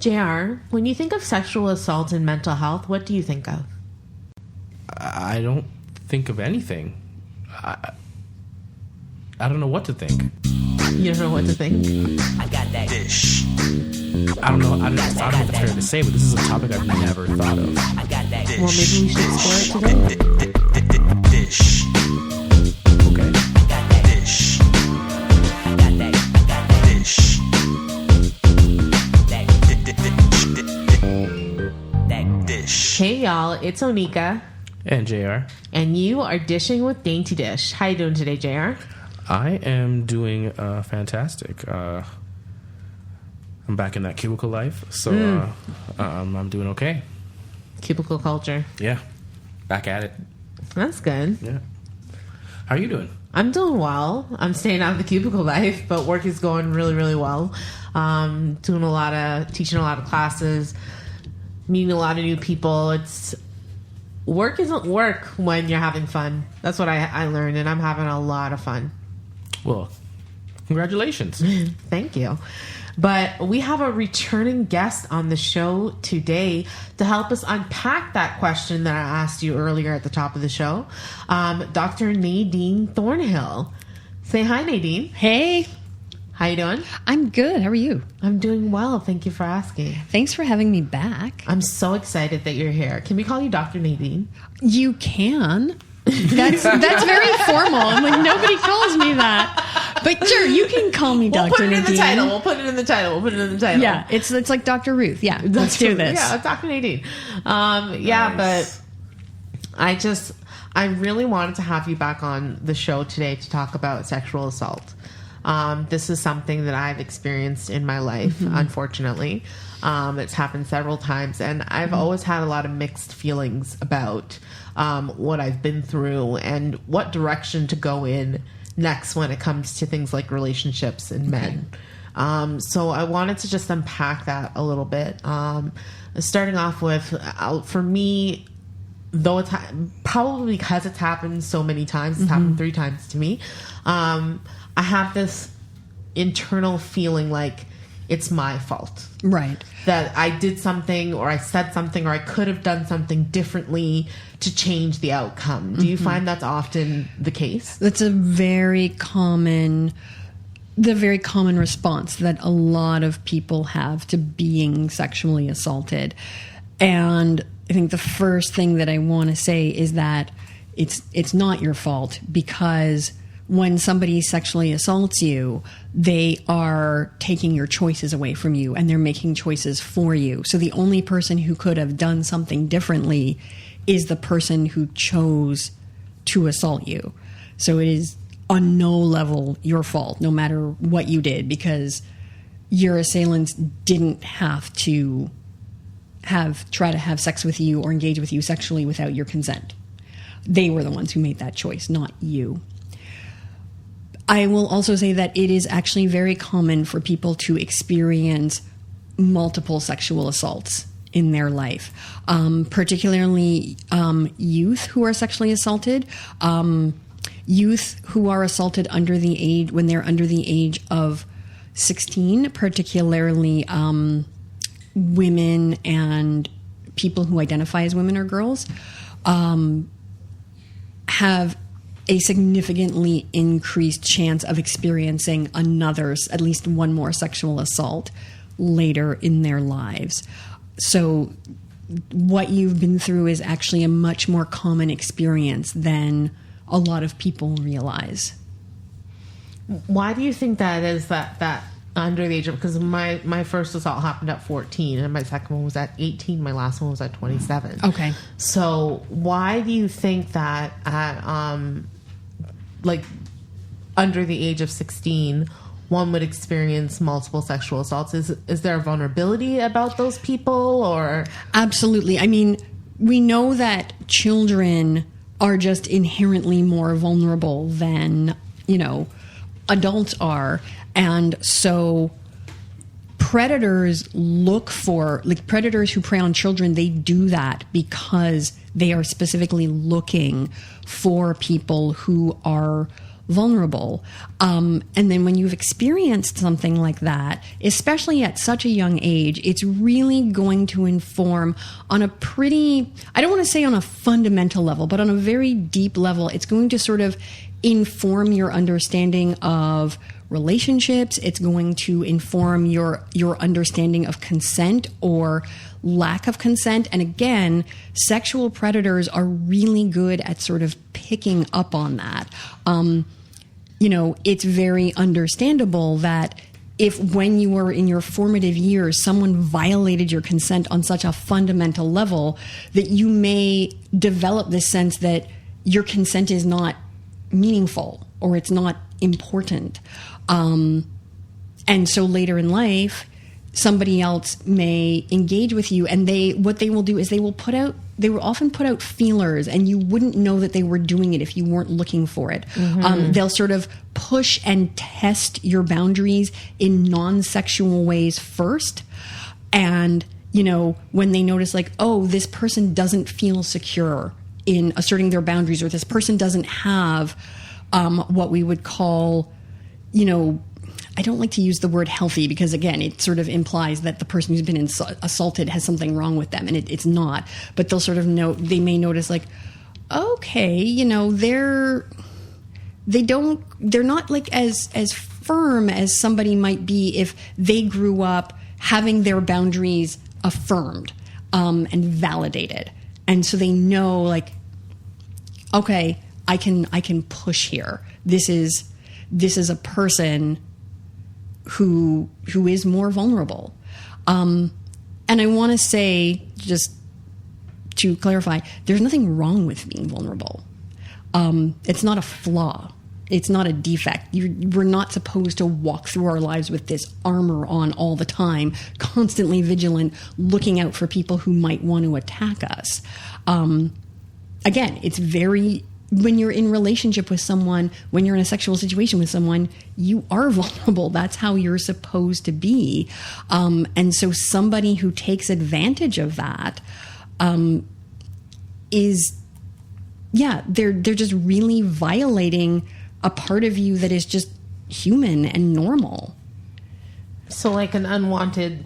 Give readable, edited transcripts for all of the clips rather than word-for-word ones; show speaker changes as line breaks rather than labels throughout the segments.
JR, when you think of sexual assault and mental health, what do you think of?
I don't think of anything. I don't know what to think.
You don't know what to think?
I got that dish.
I don't know if it's fair to say, but this is a topic I've never thought of.
I got that dish.
Well, maybe we should explore it today.
Dish.
Okay.
Got that dish. Got that dish. That dish.
Hey, y'all, it's Onika,
And JR?
and you are dishing with Dainty Dish. How you doing today, JR?
I am doing fantastic. I'm back in that cubicle life, so I'm doing okay.
Cubicle culture.
Yeah. Back at it.
That's good.
Yeah. How are you doing?
I'm doing well. I'm staying out of the cubicle life, but work is going really, really well. Teaching a lot of classes, meeting a lot of new people. Work isn't work when you're having fun. That's what I learned, and I'm having a lot of fun.
Well, congratulations.
Thank you. But we have a returning guest on the show today to help us unpack that question that I asked you earlier at the top of the show. Dr. Nadine Thornhill. Say hi, Nadine.
Hey,
How you doing?
I'm good. How are you?
I'm doing well. Thank you for asking.
Thanks for having me back.
I'm so excited that you're here. Can we call you Dr. Nadine?
You can. That's very formal. I'm like, nobody calls me that. But sure, you can call me
We'll
Dr.
put it in
Nadine.
the title. We'll put it in the title.
Yeah, it's like Dr. Ruth. Yeah, let's do this.
Yeah, Dr. Nadine.
Nice.
But I really wanted to have you back on the show today to talk about sexual assault. This is something that I've experienced in my life, unfortunately. It's happened several times, and I've always had a lot of mixed feelings about what I've been through and what direction to go in next when it comes to things like relationships and men. So I wanted to just unpack that a little bit. Starting off with, for me, though it's probably because it's happened so many times, it's happened 3 times to me, I have this internal feeling like it's my fault.
Right.
That I did something or I said something or I could have done something differently to change the outcome. Do you find that's often the case?
That's the very common response that a lot of people have to being sexually assaulted. And I think the first thing that I want to say is that it's not your fault, because when somebody sexually assaults you, they are taking your choices away from you and they're making choices for you. So the only person who could have done something differently is the person who chose to assault you. So it is on no level your fault, no matter what you did, because your assailants didn't have to try to have sex with you or engage with you sexually without your consent. They were the ones who made that choice, not you. I will also say that it is actually very common for people to experience multiple sexual assaults in their life, particularly youth who are sexually assaulted, youth who are assaulted when they're under the age of 16, particularly women and people who identify as women or girls, have a significantly increased chance of experiencing at least one more sexual assault later in their lives. So what you've been through is actually a much more common experience than a lot of people realize.
Why do you think that is, that under the age of, because my first assault happened at 14 and my second one was at 18, my last one was at 27.
Okay.
So why do you think that at under the age of 16 one would experience multiple sexual assaults? Is there a vulnerability about those people, or?
Absolutely. I mean, we know that children are just inherently more vulnerable than, adults are. And so predators predators who prey on children, they do that because they are specifically looking for people who are vulnerable. And then when you've experienced something like that, especially at such a young age, it's really going to inform on a pretty, I don't want to say on a fundamental level, but on a very deep level, it's going to sort of inform your understanding of relationships. It's going to inform your understanding of consent or lack of consent. And again, sexual predators are really good at sort of picking up on that. It's very understandable that if when you were in your formative years, someone violated your consent on such a fundamental level, that you may develop this sense that your consent is not meaningful or it's not important. And so later in life, somebody else may engage with you, and what they will do is they will often put out feelers, and you wouldn't know that they were doing it if you weren't looking for it. They'll sort of push and test your boundaries in non-sexual ways first. And, when they notice like, oh, this person doesn't feel secure in asserting their boundaries, or this person doesn't have what we would call, I don't like to use the word healthy because, again, it sort of implies that the person who's been assaulted has something wrong with them, and it's not. But they'll sort of they may notice like, okay, they're not like as firm as somebody might be if they grew up having their boundaries affirmed and validated, and so they know like, okay, I can push here. This is a person who is more vulnerable. And I want to say, just to clarify, there's nothing wrong with being vulnerable. It's not a flaw. It's not a defect. We're not supposed to walk through our lives with this armor on all the time, constantly vigilant, looking out for people who might want to attack us. Again, it's when you're in relationship with someone, when you're in a sexual situation with someone, you are vulnerable. That's how you're supposed to be. And so somebody who takes advantage of that they're just really violating a part of you that is just human and normal.
So like an unwanted,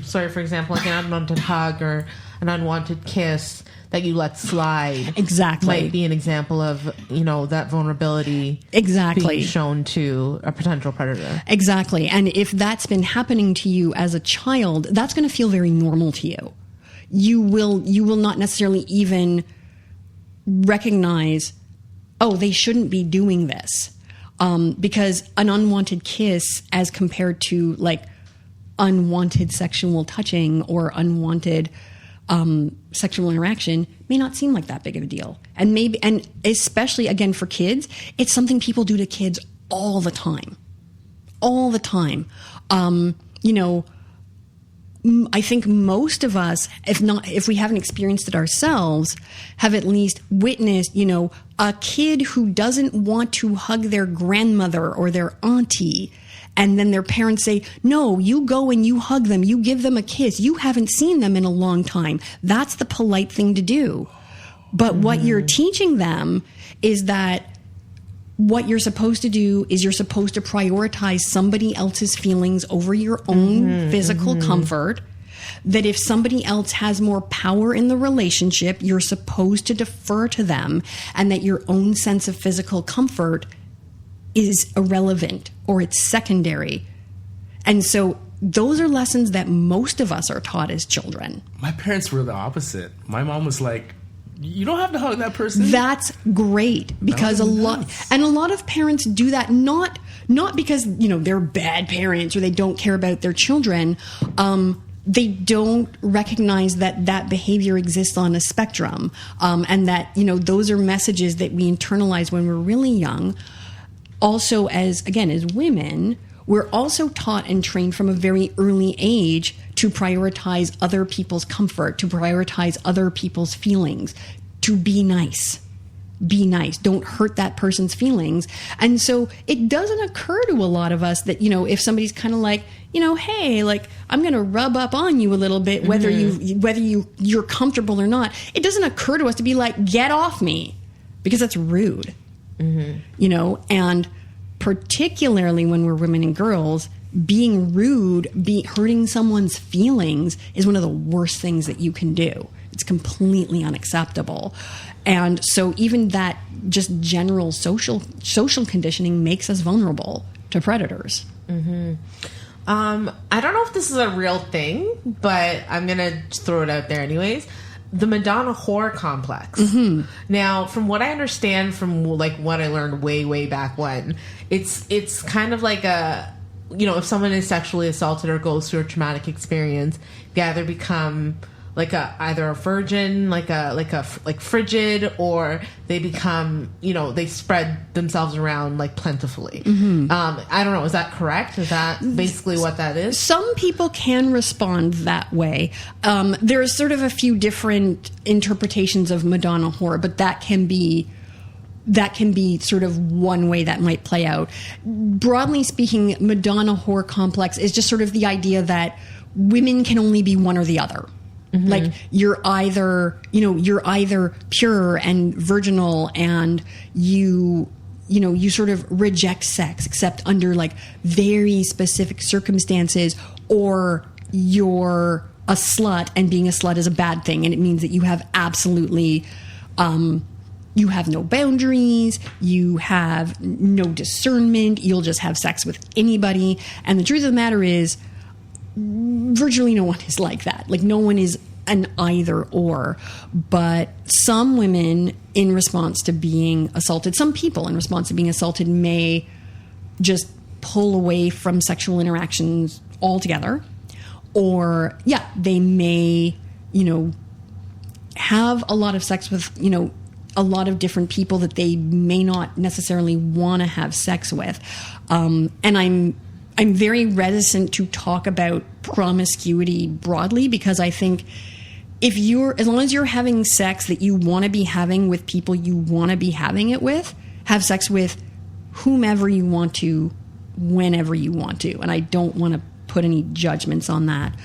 for example, like an unwanted hug or an unwanted kiss that you let slide.
Exactly.
Might be an example of, that vulnerability being shown to a potential predator.
Exactly. And if that's been happening to you as a child, that's going to feel very normal to you. You will not necessarily even recognize, oh, they shouldn't be doing this. Because an unwanted kiss as compared to like unwanted sexual touching or unwanted sexual interaction may not seem like that big of a deal. And especially again for kids, it's something people do to kids all the time. All the time. I think most of us, if we haven't experienced it ourselves, have at least witnessed, a kid who doesn't want to hug their grandmother or their auntie, and then their parents say, no, you go and you hug them, you give them a kiss. You haven't seen them in a long time. That's the polite thing to do. But what you're teaching them is that what you're supposed to do is you're supposed to prioritize somebody else's feelings over your own physical comfort. That if somebody else has more power in the relationship, you're supposed to defer to them, and that your own sense of physical comfort is irrelevant or it's secondary. And so those are lessons that most of us are taught as children.
My parents were the opposite. My mom was like, you don't have to hug that person.
That's great, because a lot of parents do that not because they're bad parents or they don't care about their children. They don't recognize that behavior exists on a spectrum, and that those are messages that we internalize when we're really young. Also, as women, we're also taught and trained from a very early age to prioritize other people's comfort, to prioritize other people's feelings, to be nice. Be nice. Don't hurt that person's feelings. And so it doesn't occur to a lot of us that, if somebody's kind of like, hey, like I'm going to rub up on you a little bit, whether you're comfortable or not, it doesn't occur to us to be like, get off me, because that's rude. You know, and particularly when we're women and girls, being rude, hurting someone's feelings is one of the worst things that you can do. It's completely unacceptable. And so even that just general social conditioning makes us vulnerable to predators.
I don't know if this is a real thing, but I'm going to throw it out there anyways. The Madonna whore complex. Now, from what I understand from like what I learned way back when, it's kind of like a, you know, if someone is sexually assaulted or goes through a traumatic experience, they either become like either a virgin, like frigid, or they become, you know, they spread themselves around like plentifully. I don't know. Is that correct? Is that basically what that is?
Some people can respond that way. There's sort of a few different interpretations of Madonna whore, but that can be sort of one way that might play out. Broadly speaking, Madonna whore complex is just sort of the idea that women can only be one or the other. Like you're either pure and virginal and you sort of reject sex except under like very specific circumstances, or you're a slut and being a slut is a bad thing and it means that you have absolutely you have no boundaries, you have no discernment, you'll just have sex with anybody. And the truth of the matter is, virtually no one is like that. Like no one is an either or. But some women in response to being assaulted, some people in response to being assaulted may just pull away from sexual interactions altogether. Or, they may, have a lot of sex with, a lot of different people that they may not necessarily want to have sex with. And I'm very reticent to talk about promiscuity broadly, because I think as long as you're having sex that you want to be having with people you want to be having it with, have sex with whomever you want to, whenever you want to. And I don't want to put any judgments on that.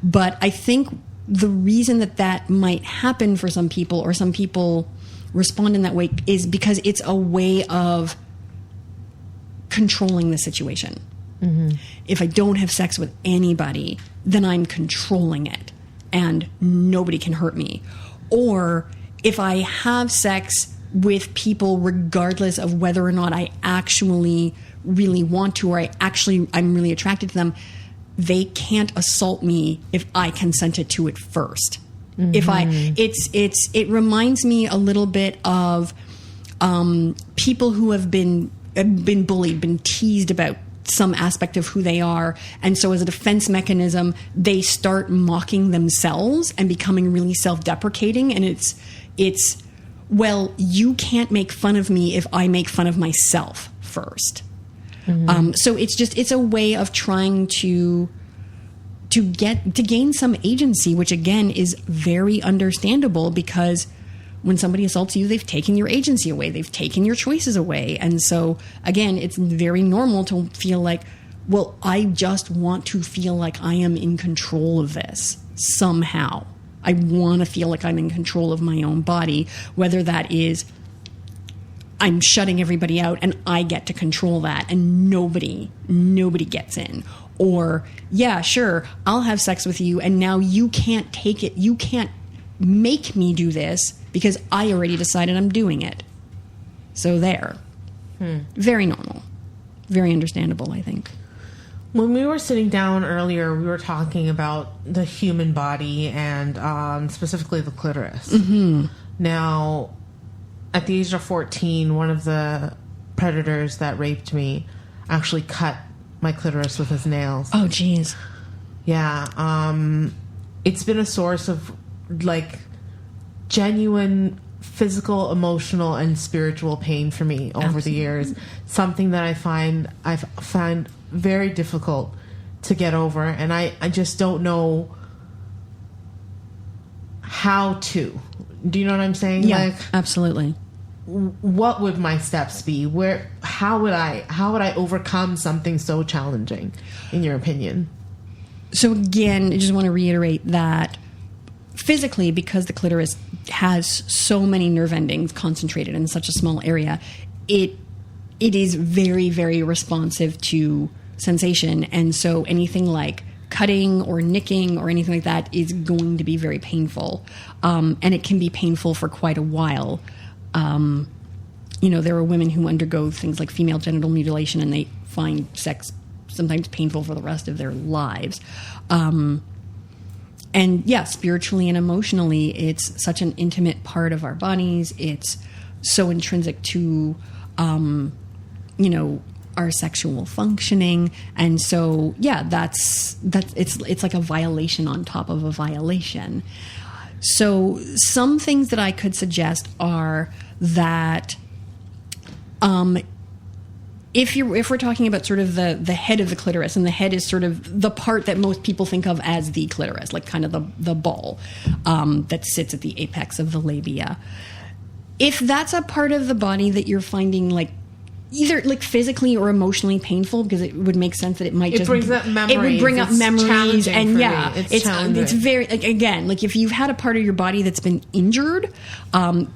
But I think the reason that might happen for some people, or some people respond in that way, is because it's a way of controlling the situation. If I don't have sex with anybody, then I'm controlling it and nobody can hurt me. Or if I have sex with people regardless of whether or not I actually really want to, or I'm really attracted to them, they can't assault me if I consented to it first. It reminds me a little bit of people who have been bullied, been teased about some aspect of who they are, and so as a defense mechanism they start mocking themselves and becoming really self-deprecating, and it's well, you can't make fun of me if I make fun of myself first. So it's a way of trying to gain some agency, which again is very understandable, because when somebody assaults you, they've taken your agency away. They've taken your choices away. And so, again, it's very normal to feel like, well, I just want to feel like I am in control of this somehow. I want to feel like I'm in control of my own body, whether that is I'm shutting everybody out and I get to control that and nobody gets in. Or, yeah, sure, I'll have sex with you and now you can't take it. You can't make me do this because I already decided I'm doing it. So there. Very normal. Very understandable, I think.
When we were sitting down earlier, we were talking about the human body and specifically the clitoris. Now, at the age of 14, one of the predators that raped me actually cut my clitoris with his nails.
Oh, geez.
Yeah. It's been a source of, like, genuine physical, emotional, and spiritual pain for me over the years. Something that I've found very difficult to get over, and I just don't know how to. Do you know what I'm saying?
Yeah,
like,
absolutely.
What would my steps be? How would I overcome something so challenging, in your opinion?
So again, I just want to reiterate that physically, because the clitoris has so many nerve endings concentrated in such a small area, it is very, very responsive to sensation. And so anything like cutting or nicking or anything like that is going to be very painful. And it can be painful for quite a while. There are women who undergo things like female genital mutilation and they find sex sometimes painful for the rest of their lives. And yeah, spiritually and emotionally, it's such an intimate part of our bodies. It's so intrinsic to, our sexual functioning. And so, yeah, it's like a violation on top of a violation. So some things that I could suggest are that, if we're talking about sort of the head of the clitoris, and the head is sort of the part that most people think of as the clitoris, like kind of the ball that sits at the apex of the labia. If that's a part of the body that you're finding like either like physically or emotionally painful, because it would make sense that it might
brings up memories.
It would bring up memories, and yeah,
it's
very like, again, like if you've had a part of your body that's been injured,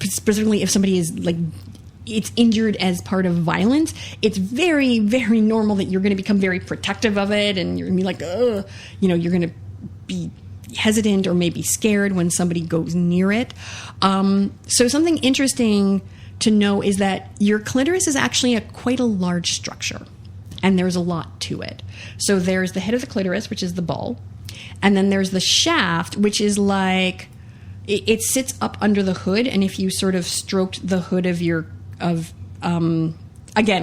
specifically if somebody is like, it's injured as part of violence, it's very, very normal that you're going to become very protective of it, and you're going to be like, ugh, you're going to be hesitant or maybe scared when somebody goes near it. So something interesting to know is that your clitoris is actually quite a large structure, and there's a lot to it. So there's the head of the clitoris, which is the ball, and then there's the shaft, which is like, it sits up under the hood, and if you sort of stroked the hood again,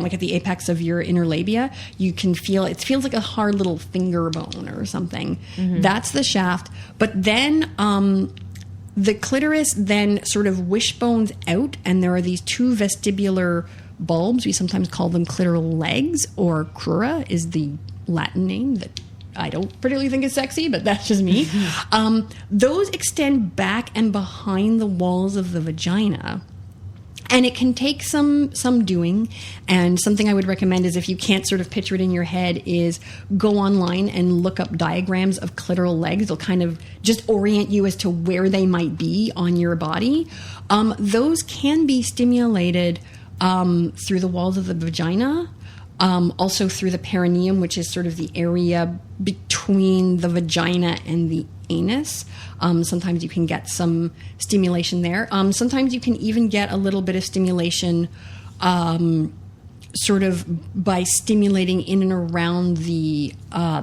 like at the apex of your inner labia, you can feel, it feels like a hard little finger bone or something. Mm-hmm. That's the shaft. But then the clitoris then sort of wishbones out, and there are these two vestibular bulbs. We sometimes call them clitoral legs, or crura is the Latin name that I don't particularly think is sexy, but that's just me. Those extend back and behind the walls of the vagina. And it can take some doing, and something I would recommend is, if you can't sort of picture it in your head, is go online and look up diagrams of clitoral legs. They'll kind of just orient you as to where they might be on your body. Those can be stimulated through the walls of the vagina, also through the perineum, which is sort of the area between the vagina and the anus. Sometimes you can get some stimulation there. Sometimes you can even get a little bit of stimulation sort of by stimulating in and around the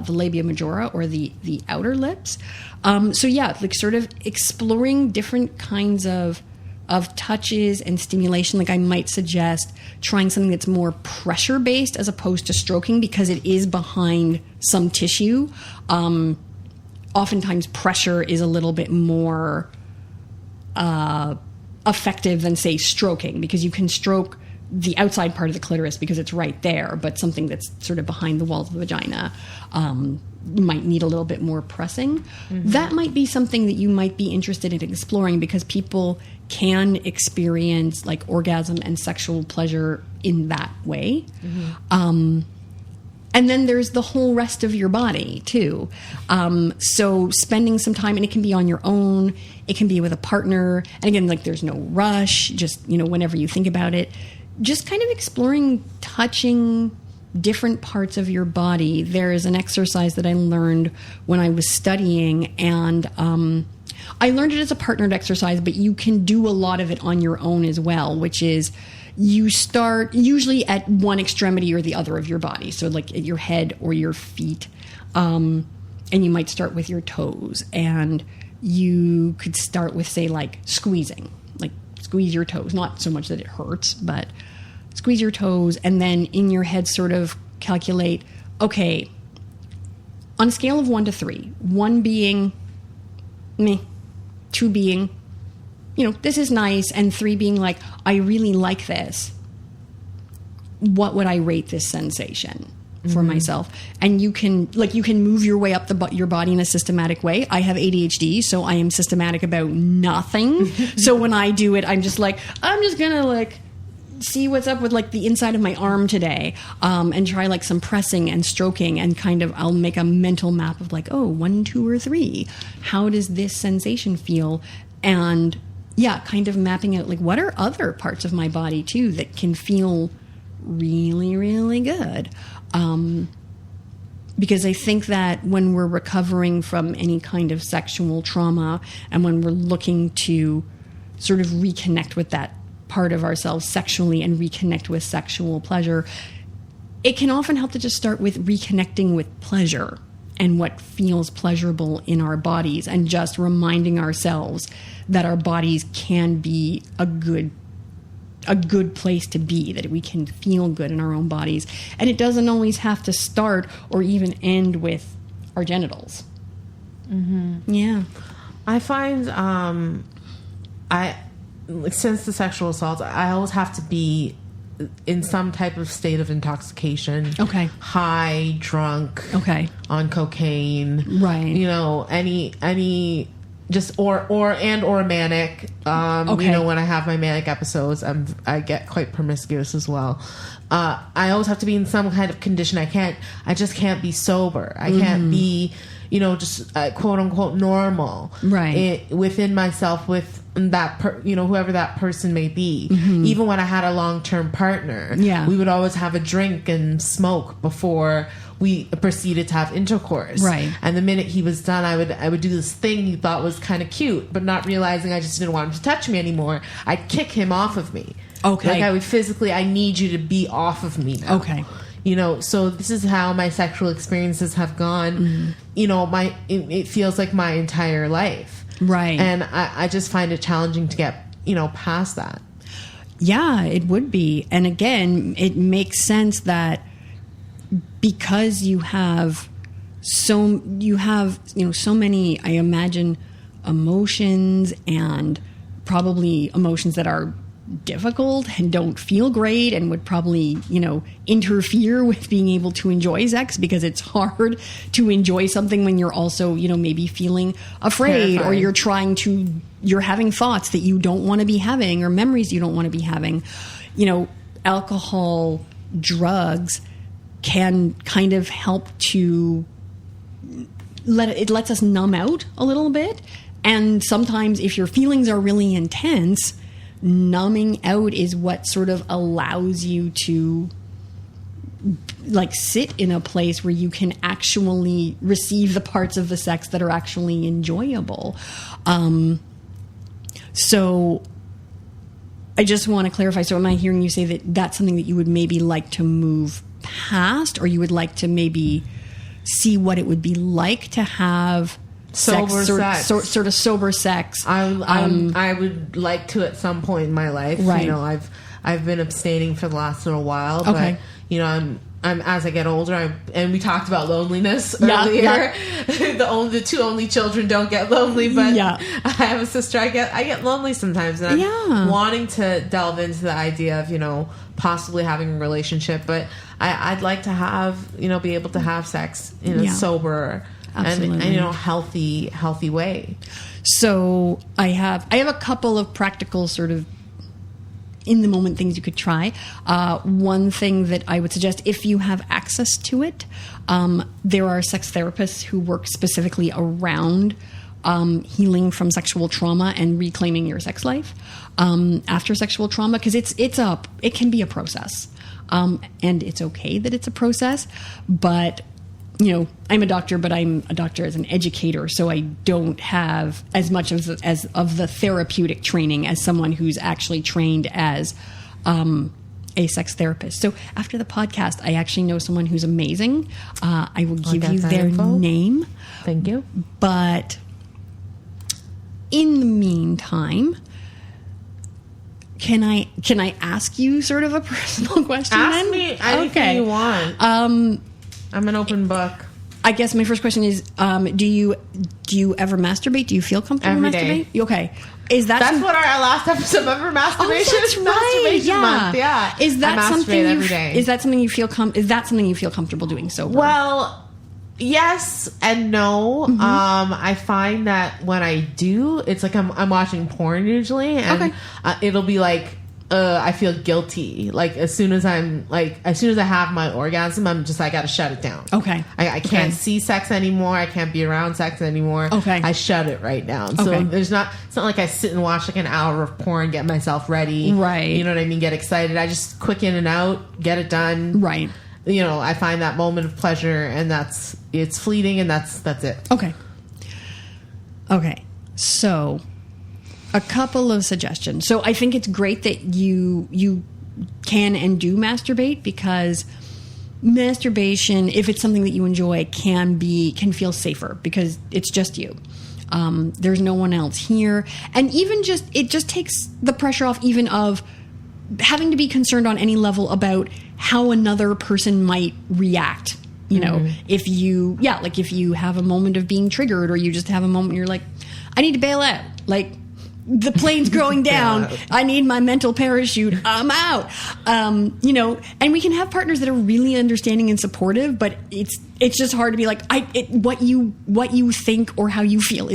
labia majora, or the outer lips. So yeah, like sort of exploring different kinds of touches and stimulation. Like I might suggest trying something that's more pressure based as opposed to stroking, because it is behind some tissue. Oftentimes pressure is a little bit more effective than, say, stroking, because you can stroke the outside part of the clitoris because it's right there, but something that's sort of behind the walls of the vagina might need a little bit more pressing. Mm-hmm. That might be something that you might be interested in exploring, because people can experience like orgasm and sexual pleasure in that way. Mm-hmm. And then there's the whole rest of your body too. So spending some time, and it can be on your own, it can be with a partner. And again, like there's no rush, just, whenever you think about it, just kind of exploring, touching different parts of your body. There is an exercise that I learned when I was studying, and I learned it as a partnered exercise, but you can do a lot of it on your own as well, which is, you start usually at one extremity or the other of your body. So like at your head or your feet. And you might start with your toes. And you could start with, say, like squeezing. Like squeeze your toes. Not so much that it hurts, but squeeze your toes. And then in your head sort of calculate, okay, on a scale of 1 to 3, 1 being meh, 2 being, this is nice, and 3 being like, I really like this. What would I rate this sensation for myself? And you can move your way up your body in a systematic way. I have ADHD, so I am systematic about nothing. So when I do it, I'm just gonna like see what's up with like the inside of my arm today, and try like some pressing and stroking, and kind of I'll make a mental map of like, 1, 2, or 3. How does this sensation feel? And yeah, kind of mapping out like, what are other parts of my body too that can feel really, really good. Because I think that when we're recovering from any kind of sexual trauma and when we're looking to sort of reconnect with that part of ourselves sexually and reconnect with sexual pleasure, it can often help to just start with reconnecting with pleasure and what feels pleasurable in our bodies, and just reminding ourselves that our bodies can be a good place to be, that we can feel good in our own bodies. And it doesn't always have to start or even end with our genitals. Mm-hmm. Yeah.
I find, since the sexual assault, I always have to be in some type of state of intoxication.
Okay.
High, drunk.
Okay.
On cocaine.
Right.
You know, any just or manic.
Okay.
You know, when I have my manic episodes, I get quite promiscuous as well. I always have to be in some kind of condition. I just can't be sober. I can't be, you know, just quote unquote normal.
Right.
Within myself with that whoever that person may be. Even when I had a long-term partner, we would always have a drink and smoke before we proceeded to have intercourse.
Right.
And the minute he was done, I would do this thing he thought was kind of cute, but not realizing I just didn't want him to touch me anymore. I'd kick him off of me.
Okay.
Like I would physically, I need you to be off of me now.
Okay.
You know, so this is how my sexual experiences have gone. You know, it feels like my entire life.
Right.
And I just find it challenging to get, you know, past that.
Yeah, it would be. And again, it makes sense that because you have so many, I imagine, emotions, and probably emotions that are difficult and don't feel great and would probably, you know, interfere with being able to enjoy sex, because it's hard to enjoy something when you're also, you know, maybe feeling afraid. Terrifying. Or you're having thoughts that you don't want to be having, or memories you don't want to be having. You know, alcohol, drugs can kind of help to it lets us numb out a little bit. And sometimes if your feelings are really intense, numbing out is what sort of allows you to like sit in a place where you can actually receive the parts of the sex that are actually enjoyable. So I just want to clarify. So am I hearing you say that that's something that you would maybe like to move past, or you would like to maybe see what it would be like to have
sober sex.
Sort of sober sex?
I would like to at some point in my life.
Right.
You know, I've been abstaining for the last little while,
okay.
But you know, I'm as I get older, and we talked about loneliness earlier.
Yeah.
The two only children don't get lonely, but
yeah.
I have a sister. I get lonely sometimes, and I'm wanting to delve into the idea of, you know, possibly having a relationship, but I'd like to have, you know, be able to have sex in a sober and you know, healthy way.
So I have a couple of practical sort of in the moment things you could try. One thing that I would suggest, if you have access to it, there are sex therapists who work specifically around healing from sexual trauma and reclaiming your sex life after sexual trauma, because it can be a process, and it's okay that it's a process. But you know, I'm a doctor, but I'm a doctor as an educator, so I don't have as much of the therapeutic training as someone who's actually trained as a sex therapist. So after the podcast, I actually know someone who's amazing. I will give you their name.
Thank you.
But in the meantime, can I ask you sort of a personal question?
Ask me anything you want. I'm an open book.
I guess my first question is, do you ever masturbate? Do you feel comfortable
every
masturbating?
Day.
Okay. That's
what our last episode of masturbation.
Oh, that's right.
Masturbation month. Yeah.
Is that something
every day.
Is that something you feel comfortable doing sober?
Well, yes and no.
Mm-hmm.
I find that when I do, it's like I'm watching porn usually, and it'll be like I feel guilty. Like as soon as I have my orgasm, I'm just, I got to shut it down.
Okay.
I can't see sex anymore. I can't be around sex anymore.
Okay.
I shut it right down. So it's not like I sit and watch like an hour of porn, get myself ready.
Right.
You know what I mean? Get excited. I just quick in and out, get it done.
Right.
You know, I find that moment of pleasure, and it's fleeting, and that's it.
Okay. So a couple of suggestions. So I think it's great that you can and do masturbate, because masturbation, if it's something that you enjoy, can feel safer because it's just you. There's no one else here. And even it just takes the pressure off even of having to be concerned on any level about how another person might react. You know, if you have a moment of being triggered, or you just have a moment you're like, I need to bail out. Like, the plane's going down. I need my mental parachute. I'm out. You know, and we can have partners that are really understanding and supportive, but it's just hard to be like, what you think or how you feel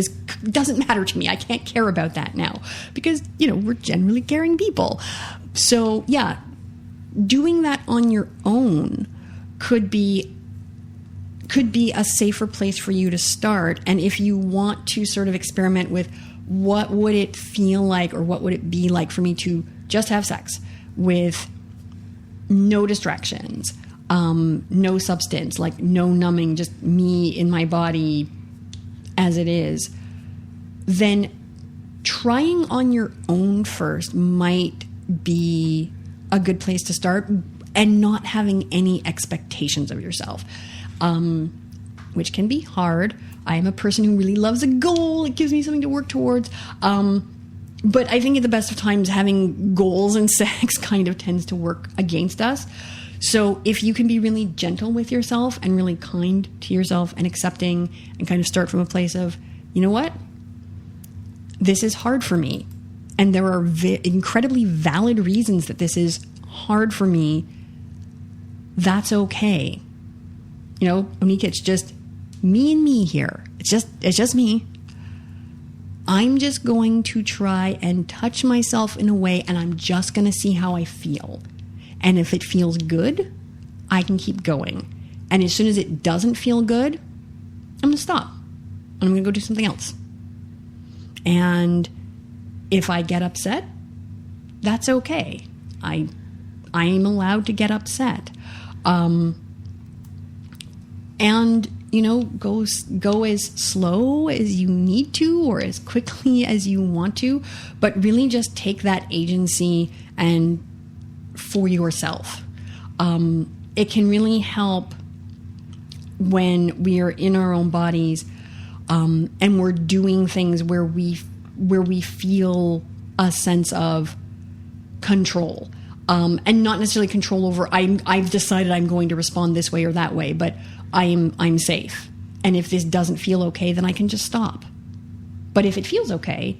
doesn't matter to me. I can't care about that now, because, you know, we're generally caring people. So yeah, doing that on your own could be a safer place for you to start. And if you want to sort of experiment with what would it feel like, or what would it be like for me to just have sex with no distractions, no substance, like no numbing, just me in my body as it is, then trying on your own first might be a good place to start, and not having any expectations of yourself, which can be hard. I am a person who really loves a goal. It gives me something to work towards. But I think at the best of times, having goals in sex kind of tends to work against us. So if you can be really gentle with yourself and really kind to yourself and accepting, and kind of start from a place of, you know what? This is hard for me. And there are incredibly valid reasons that this is hard for me. That's okay. You know, Onika, it's just me and me here. It's just me. I'm just going to try and touch myself in a way, and I'm just going to see how I feel. And if it feels good, I can keep going. And as soon as it doesn't feel good, I'm going to stop. And I'm going to go do something else. And if I get upset, that's okay. I am allowed to get upset. And, you know, go as slow as you need to, or as quickly as you want to, but really just take that agency and for yourself. It can really help when we are in our own bodies, and we're doing things where we feel a sense of control, and not necessarily control over, I've decided I'm going to respond this way or that way, but I'm safe. And if this doesn't feel okay, then I can just stop. But if it feels okay,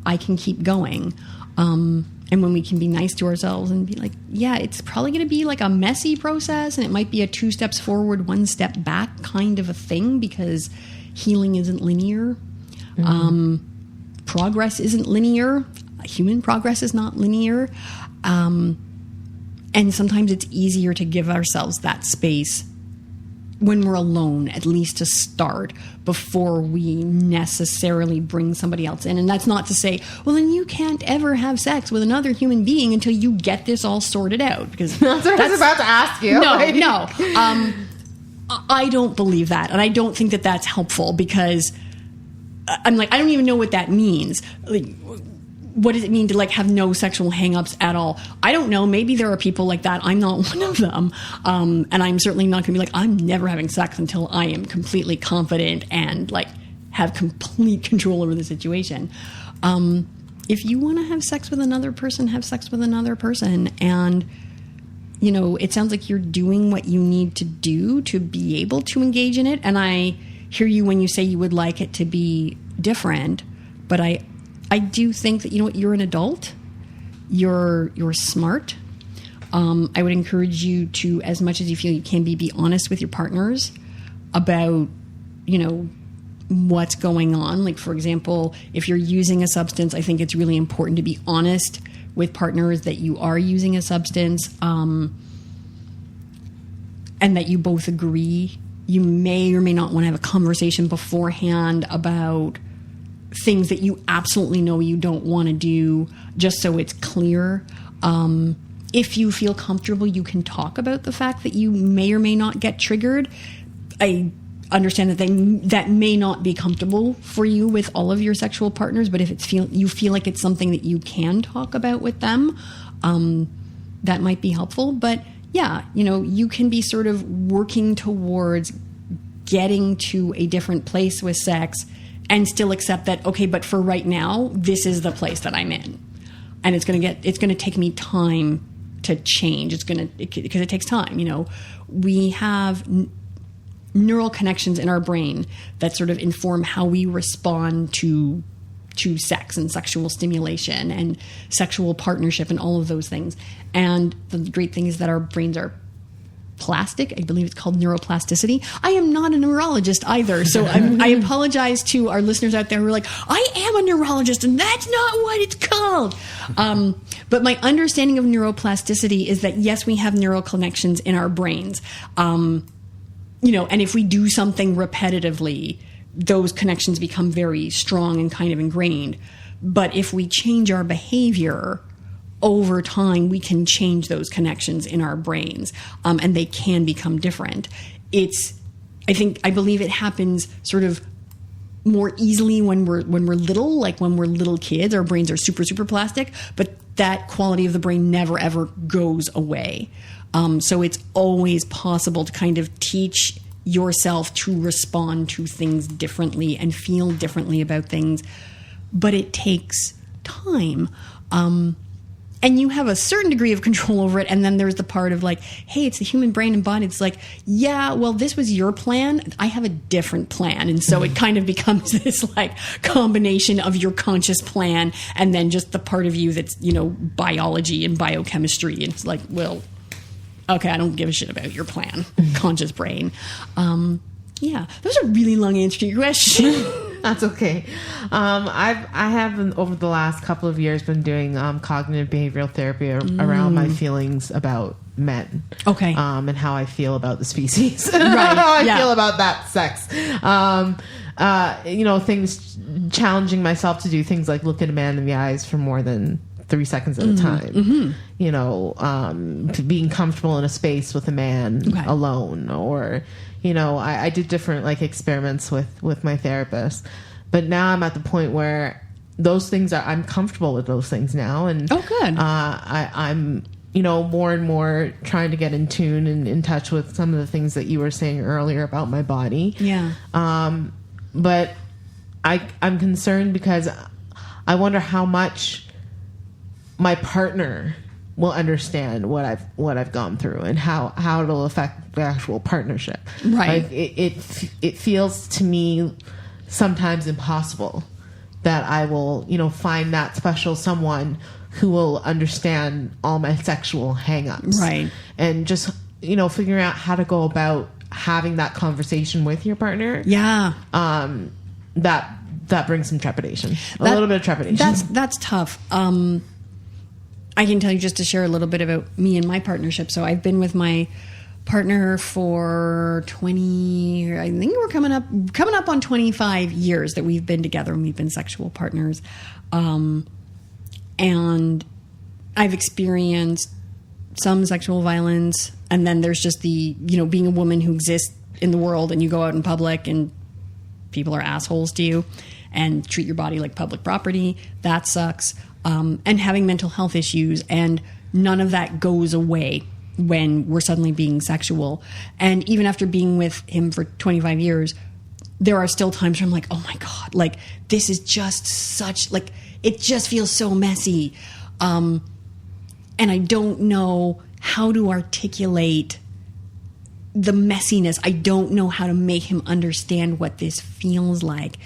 I can keep going. And when we can be nice to ourselves and be like, yeah, it's probably going to be like a messy process, and it might be a 2 steps forward, 1 step back kind of a thing, because healing isn't linear. Progress isn't linear. Human progress is not linear. And sometimes it's easier to give ourselves that space when we're alone, at least to start, before we necessarily bring somebody else in. And that's not to say, well, then you can't ever have sex with another human being until you get this all sorted out. Because
that's what I was about to ask you.
No. I don't believe that. And I don't think that that's helpful, because I'm like, I don't even know what that means. Like, what does it mean to like have no sexual hangups at all? I don't know. Maybe there are people like that. I'm not one of them. And I'm certainly not going to be like, I'm never having sex until I am completely confident and like have complete control over the situation. If you want to have sex with another person, have sex with another person. And, you know, it sounds like you're doing what you need to do to be able to engage in it. And I hear you when you say you would like it to be different, but I do think that, you know what, you're an adult, you're smart. I would encourage you to, as much as you feel you can be honest with your partners about, you know, what's going on. Like, for example, if you're using a substance, I think it's really important to be honest with partners that you are using a substance, and that you both agree, you may or may not want to have a conversation beforehand about things that you absolutely know you don't want to do, just so it's clear. If you feel comfortable, you can talk about the fact that you may or may not get triggered. I understand that may not be comfortable for you with all of your sexual partners, but if you feel like it's something that you can talk about with them, that might be helpful. But yeah, you can be sort of working towards getting to a different place with sex and still accept that, okay, but for right now, this is the place that I'm in. And it's going to take me time to change. Because it takes time. We have neural connections in our brain that sort of inform how we respond to sex and sexual stimulation and sexual partnership and all of those things. And the great thing is that our brains are plastic. I believe it's called neuroplasticity. I am not a neurologist either, so I apologize to our listeners out there who are like, I am a neurologist and that's not what it's called. But my understanding of neuroplasticity is that yes, we have neural connections in our brains. And if we do something repetitively, those connections become very strong and kind of ingrained. But if we change our behavior over time, we can change those connections in our brains, and they can become different. I believe it happens sort of more easily when we're little, like when we're little kids. Our brains are super, super plastic, but that quality of the brain never, ever goes away. So it's always possible to kind of teach yourself to respond to things differently and feel differently about things, but it takes time. And you have a certain degree of control over it. And then there's the part of like, hey, it's the human brain and body. It's like, yeah, well, this was your plan. I have a different plan. And so it kind of becomes this like combination of your conscious plan and then just the part of you that's, biology and biochemistry. And it's like, well, okay, I don't give a shit about your plan, conscious brain. Yeah, that was a really long answer to your question.
That's okay. I have over the last couple of years been doing cognitive behavioral therapy around my feelings about men.
Okay.
And how I feel about the species.
Right.
How I feel about that sex. Things challenging myself to do things like look at a man in the eyes for more than 3 seconds at a time. Being comfortable in a space with a man alone, or I did different like experiments with my therapist, but now I'm at the point where those things I'm comfortable with those things now, and
good.
I'm more and more trying to get in tune and in touch with some of the things that you were saying earlier about my body.
Yeah.
But I'm concerned because I wonder how much my partner will understand what I've gone through and how it'll affect the actual partnership.
Right.
Like it feels to me sometimes impossible that I will, find that special someone who will understand all my sexual hang-ups.
Right.
And just, figuring out how to go about having that conversation with your partner.
Yeah.
That brings some trepidation. A little bit of trepidation.
That's tough. I can tell you, just to share a little bit about me and my partnership. So I've been with my partner for 20, I think we're coming up on 25 years that we've been together and we've been sexual partners. And I've experienced some sexual violence, and then there's just the, being a woman who exists in the world and you go out in public and people are assholes to you and treat your body like public property. That sucks. And having mental health issues, and none of that goes away when we're suddenly being sexual. And even after being with him for 25 years, there are still times where I'm like, oh my God, like this is just such, like, it just feels so messy. And I don't know how to articulate the messiness. I don't know how to make him understand what this feels like.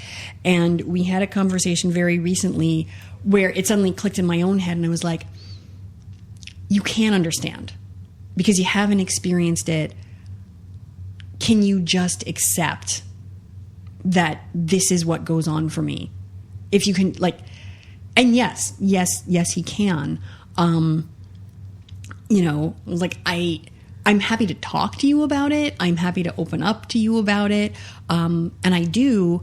And we had a conversation very recently where it suddenly clicked in my own head, and I was like, you can't understand because you haven't experienced it. Can you just accept that this is what goes on for me? If you can, like, and yes, he can. You know, like I'm happy to talk to you about it. I'm happy to open up to you about it. And I do,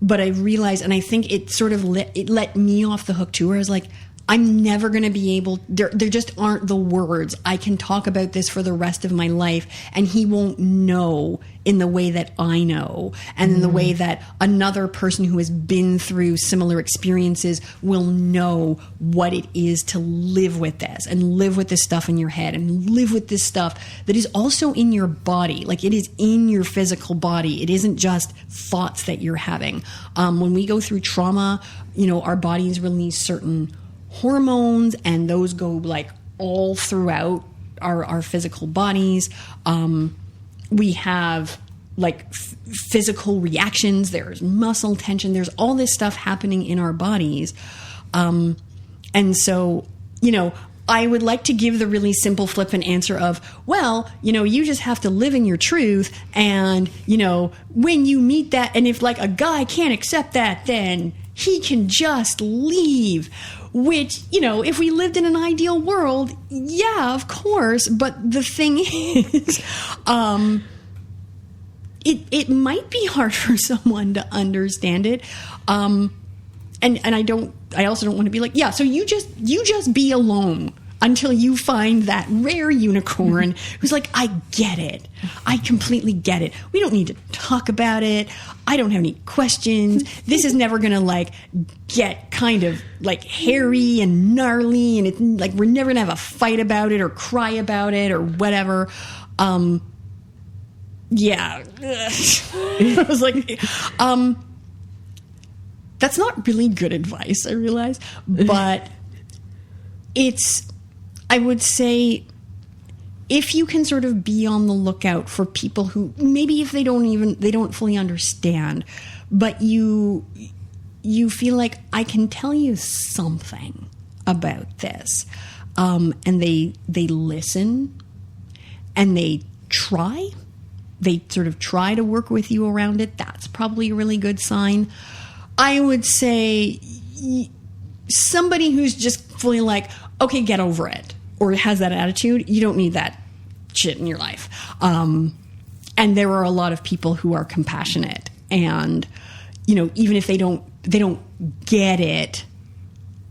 but I realize, and I think it sort of let me off the hook too, where I was like, I'm never going to be able, there just aren't the words. I can talk about this for the rest of my life, and he won't know in the way that I know, and in the way that another person who has been through similar experiences will know what it is to live with this, and live with this stuff in your head, and live with this stuff that is also in your body. Like, it is in your physical body. It isn't just thoughts that you're having. When we go through trauma, you know, our bodies release certain hormones, and those go like all throughout our physical bodies. We have like physical reactions. There's muscle tension. There's all this stuff happening in our bodies. And so, you know, I would like to give the really simple flippant answer of, well, you know, you just have to live in your truth. And, you know, when you meet that, and if like a guy can't accept that, then he can just leave. Which, you know, if we lived in an ideal world, yeah, of course. But the thing is, it might be hard for someone to understand it. And I also don't want to be like, yeah, so you just be alone until you find that rare unicorn who's like, I get it. I completely get it. We don't need to talk about it. I don't have any questions. This is never going to like get kind of like hairy and gnarly, and it's like we're never going to have a fight about it or cry about it or whatever. Yeah. I was like, that's not really good advice, I realize, but I would say, if you can sort of be on the lookout for people who maybe if they don't fully understand, but you feel like I can tell you something about this, and they listen and they sort of try to work with you around it. That's probably a really good sign. I would say somebody who's just fully like, okay, get over it, or has that attitude, you don't need that shit in your life. And there are a lot of people who are compassionate, and, you know, even if they don't get it,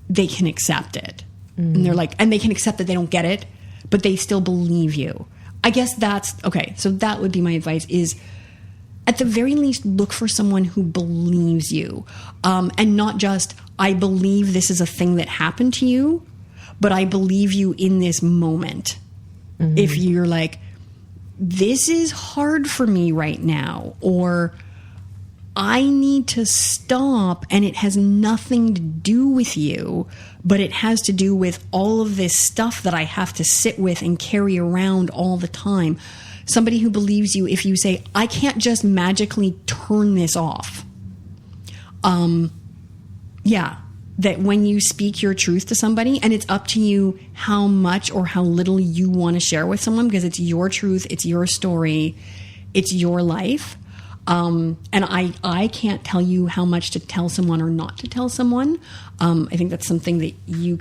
they can accept it. And they're like, and they can accept that they don't get it, but they still believe you. I guess that's okay. So that would be my advice, is at the very least, look for someone who believes you. And not just, I believe this is a thing that happened to you, but I believe you in this moment. Mm-hmm. If you're like, this is hard for me right now, or I need to stop, and it has nothing to do with you, but it has to do with all of this stuff that I have to sit with and carry around all the time. Somebody who believes you if you say, I can't just magically turn this off. Yeah. That when you speak your truth to somebody, and it's up to you how much or how little you want to share with someone, because it's your truth, it's your story, it's your life. And I can't tell you how much to tell someone or not to tell someone. I think that's something that you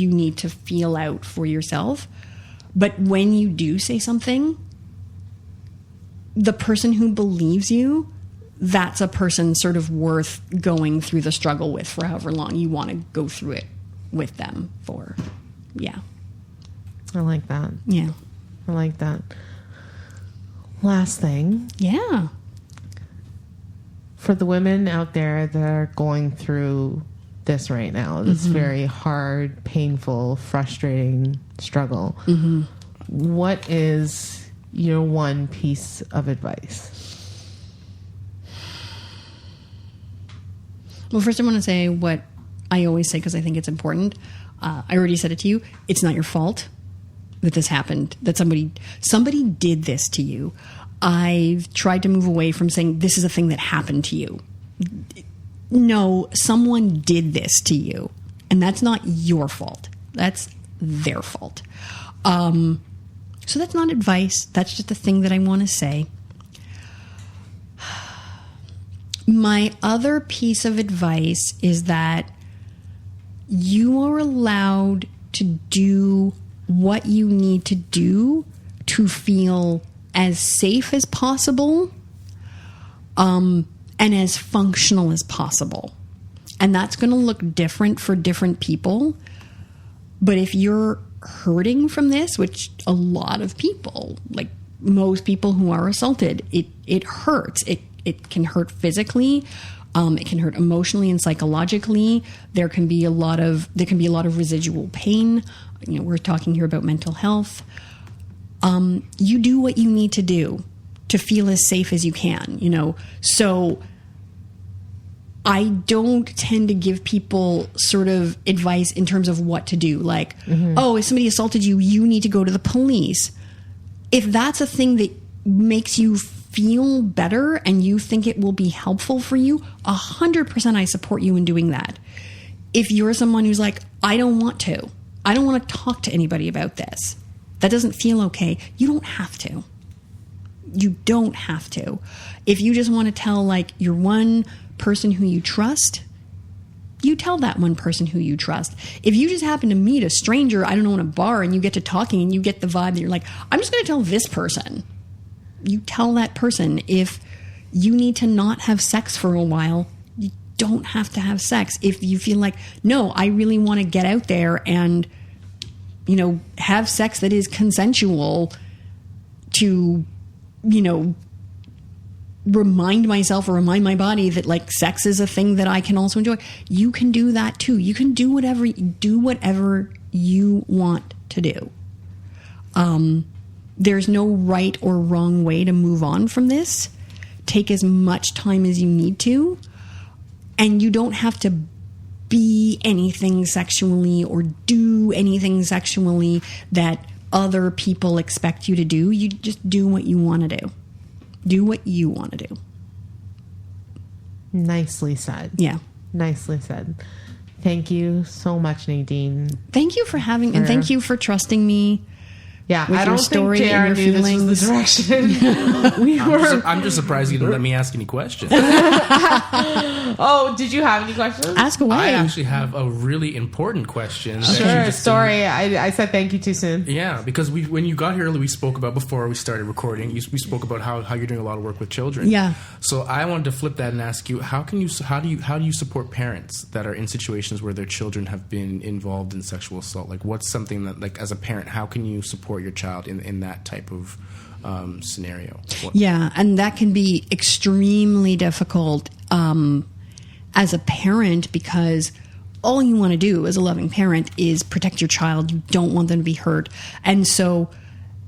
need to feel out for yourself. But when you do say something, the person who believes you, that's a person sort of worth going through the struggle with for however long you want to go through it with them for. Yeah.
I like that.
Yeah.
I like that. Last thing.
Yeah.
For the women out there that are going through this right now, this very hard, painful, frustrating struggle, what is your one piece of advice?
Well, first I want to say what I always say, because I think it's important. I already said it to you. It's not your fault that this happened, that somebody did this to you. I've tried to move away from saying this is a thing that happened to you. No, someone did this to you, and that's not your fault. That's their fault. So that's not advice. That's just a thing that I want to say. My other piece of advice is that you are allowed to do what you need to do to feel as safe as possible, and as functional as possible. And that's going to look different for different people. But if you're hurting from this, which a lot of people, like most people who are assaulted, it hurts. It can hurt physically. It can hurt emotionally and psychologically. There can be a lot of residual pain. You know, we're talking here about mental health. You do what you need to do to feel as safe as you can, you know. So I don't tend to give people sort of advice in terms of what to do. Like, oh, if somebody assaulted you, you need to go to the police. If that's a thing that makes you feel better and you think it will be helpful for you, 100% I support you in doing that. If you're someone who's like, I don't want to talk to anybody about this, that doesn't feel okay, you don't have to. You don't have to. If you just want to tell like your one person who you trust, you tell that one person who you trust. If you just happen to meet a stranger, I don't know, in a bar, and you get to talking and you get the vibe that you're like, I'm just going to tell this person. You tell that person. If you need to not have sex for a while, you don't have to have sex. If you feel like, no, I really want to get out there and, you know, have sex that is consensual to, you know, remind myself or remind my body that like sex is a thing that I can also enjoy. You can do that too. You can do whatever you want to do. There's no right or wrong way to move on from this. Take as much time as you need to, and you don't have to be anything sexually or do anything sexually that other people expect you to do. You just do what you want to do. Do what you want to do.
Nicely said.
Yeah.
Nicely said. Thank you so much, Nadine.
Thank you for having, and thank you for trusting me.
Yeah,
with
I don't
your story
think JR
and your
knew
feelings.
this was the direction.
I'm just surprised you didn't let me ask any questions.
Oh, did you have any questions?
Ask away.
I actually have a really important question. that you
Sure.
just
Sorry, I said thank you too soon.
Yeah, because when you got here early, we spoke about, before we started recording, we spoke about how you're doing a lot of work with children.
Yeah.
So I wanted to flip that and ask you, how do you support parents that are in situations where their children have been involved in sexual assault? Like, what's something that, like, as a parent, how can you support your child in that type of scenario?
Yeah, and that can be extremely difficult as a parent, because all you want to do as a loving parent is protect your child. You don't want them to be hurt. And so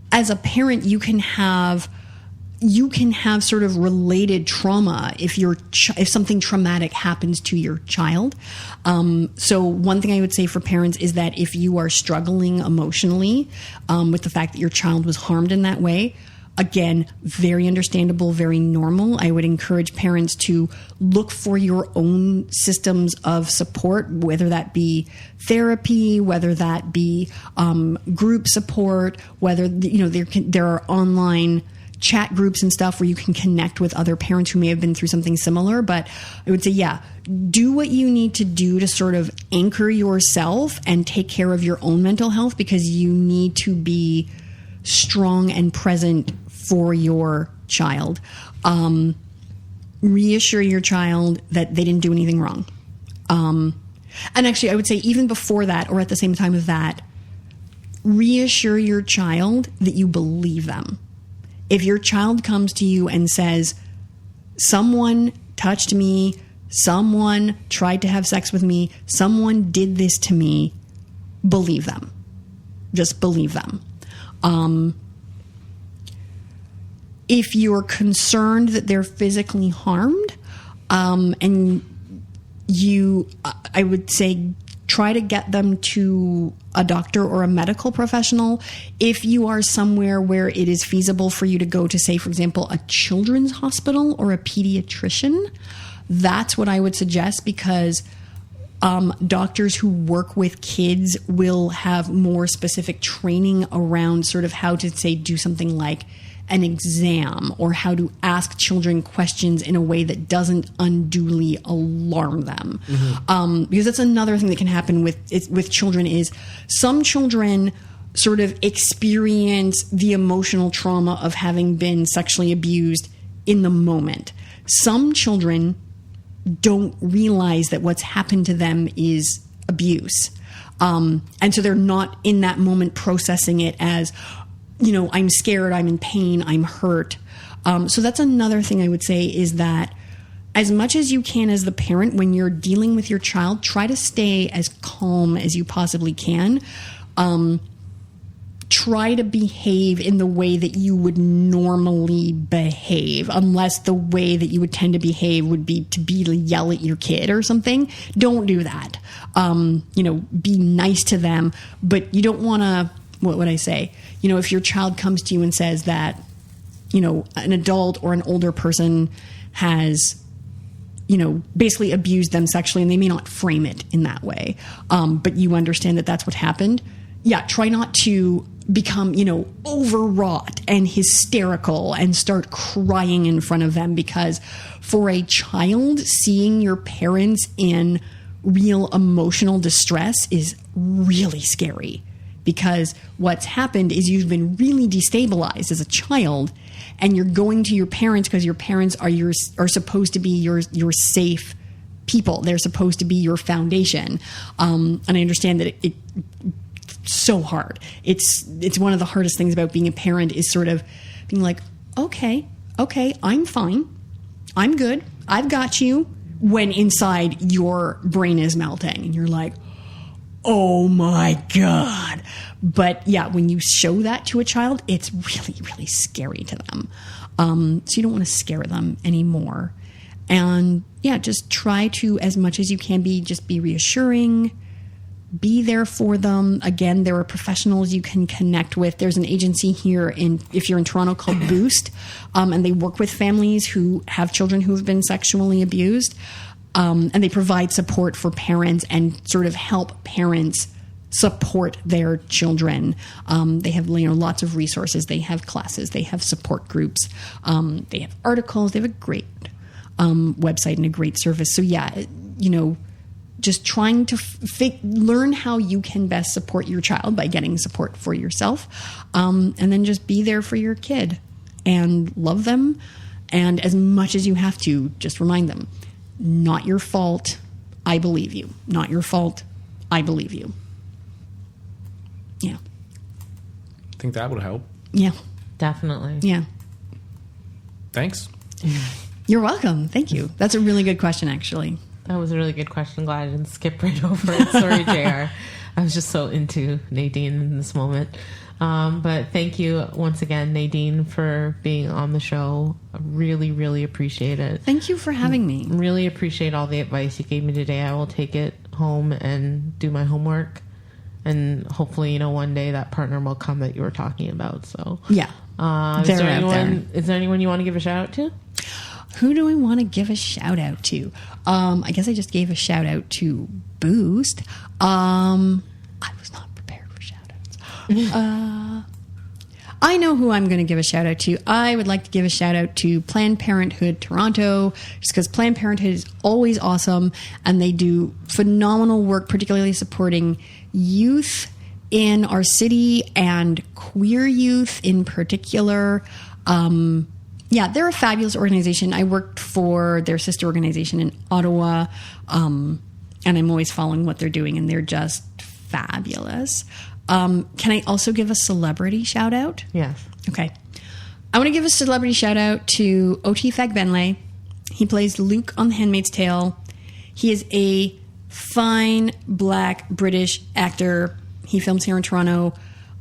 as a parent, you can have sort of related trauma if something traumatic happens to your child. So one thing I would say for parents is that if you are struggling emotionally with the fact that your child was harmed in that way, again, very understandable, very normal. I would encourage parents to look for your own systems of support, whether that be therapy, whether that be group support, whether there are online chat groups and stuff where you can connect with other parents who may have been through something similar. But I would say, yeah, do what you need to do to sort of anchor yourself and take care of your own mental health, because you need to be strong and present for your child. Reassure your child that they didn't do anything wrong. And actually, I would say even before that, or at the same time as that, reassure your child that you believe them. If your child comes to you and says, someone touched me, someone tried to have sex with me, someone did this to me, believe them. Just believe them. If you're concerned that they're physically harmed, and I would say try to get them to a doctor or a medical professional. If you are somewhere where it is feasible for you to go to, say, for example, a children's hospital or a pediatrician, that's what I would suggest, because doctors who work with kids will have more specific training around sort of how to, say, do something like an exam or how to ask children questions in a way that doesn't unduly alarm them. Because that's another thing that can happen with children is some children sort of experience the emotional trauma of having been sexually abused in the moment. Some children don't realize that what's happened to them is abuse. And so they're not in that moment processing it as, I'm scared, I'm in pain, I'm hurt. So that's another thing I would say is that as much as you can as the parent, when you're dealing with your child, try to stay as calm as you possibly can. Try to behave in the way that you would normally behave, unless the way that you would tend to behave would be to yell at your kid or something. Don't do that. Be nice to them, but you don't want to, what would I say? If your child comes to you and says that, an adult or an older person has, basically abused them sexually, and they may not frame it in that way, but you understand that that's what happened. Yeah, try not to become, overwrought and hysterical and start crying in front of them, because for a child, seeing your parents in real emotional distress is really scary, because what's happened is you've been really destabilized as a child, and you're going to your parents because your parents are supposed to be your safe people. They're supposed to be your foundation. And I understand that it's so hard. It's one of the hardest things about being a parent is sort of being like, okay, I'm fine. I'm good. I've got you. When inside your brain is melting and you're like, oh my God. But yeah, when you show that to a child, it's really, really scary to them. So you don't want to scare them anymore. And yeah, just try to, as much as you can be, just be reassuring, be there for them. Again, there are professionals you can connect with. There's an agency here if you're in Toronto, called Boost, and they work with families who have children who have been sexually abused, and they provide support for parents and sort of help parents support their children. They have lots of resources. They have classes. They have support groups. They have articles. They have a great website and a great service. So yeah, just trying to learn how you can best support your child by getting support for yourself. And then just be there for your kid and love them. And as much as you have to, just remind them, not your fault. I believe you. Not your fault. I believe you. Yeah.
I think that would help.
Yeah.
Definitely.
Yeah.
Thanks.
You're welcome. Thank you. That's a really good question, actually.
That was a really good question. I'm glad I didn't skip right over it. Sorry, JR. I was just so into Nadine in this moment. But thank you once again, Nadine, for being on the show. I really, really appreciate it.
Thank you for having me.
Really appreciate all the advice you gave me today. I will take it home and do my homework. And hopefully, one day that partner will come that you were talking about. So
yeah.
Is there anyone you want to give a shout out to?
Who do I want to give a shout out to? I guess I just gave a shout out to Boost. I was not prepared for shout outs. I know who I'm going to give a shout out to. I would like to give a shout out to Planned Parenthood Toronto, just because Planned Parenthood is always awesome and they do phenomenal work, particularly supporting youth in our city and queer youth in particular. Yeah, they're a fabulous organization. I worked for their sister organization in Ottawa, and I'm always following what they're doing, and they're just fabulous. Can I also give a celebrity shout out?
Yes.
Okay. I want to give a celebrity shout out to O.T. Fagbenle. He plays Luke on The Handmaid's Tale. He is a fine black British actor. He films here in Toronto.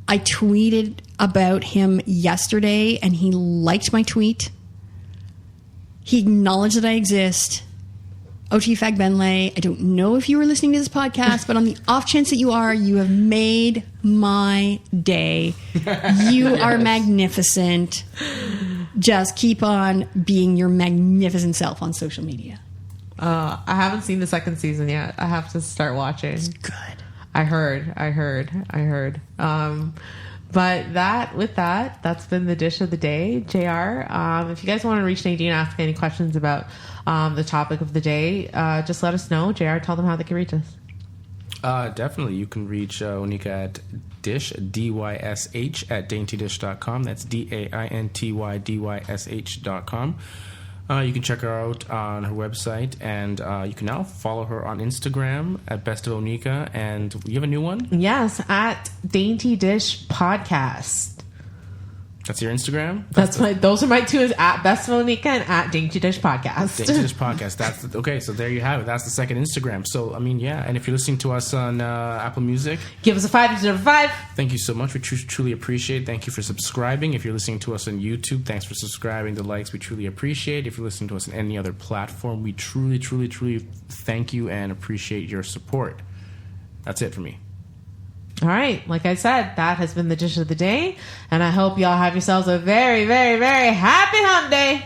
I tweeted about him yesterday and he liked my tweet. He acknowledged that I exist. O.T. Fagbenle, I don't know if you were listening to this podcast, but on the off chance that you are, you have made my day. You are magnificent. Just keep on being your magnificent self on social media.
I haven't seen the second season yet. I have to start watching.
It's good.
I heard. But that's been the dish of the day. JR, if you guys want to reach Nadine, ask any questions about the topic of the day, just let us know. JR, tell them how they can reach us.
Definitely. You can reach Onika at Dysh, D-Y-S-H, at daintydysh.com. That's DAINTYDYSH.com. You can check her out on her website, and you can now follow her on Instagram at Best of Onika. And you have a new one?
Yes, at Dainty Dish Podcast.
That's your Instagram?
Those are my two, is at Best of Onika and at Dainty Dish Podcast.
Dainty Dish Podcast. Okay, so there you have it. That's the second Instagram. So, I mean, yeah. And if you're listening to us on Apple Music,
give us a 5.
Thank you so much. We truly appreciate it. Thank you for subscribing. If you're listening to us on YouTube, thanks for subscribing, the likes. We truly appreciate. If you're listening to us on any other platform, we truly thank you and appreciate your support. That's it for me.
All right. Like I said, that has been the dish of the day. And I hope y'all have yourselves a very, very, very happy hump day.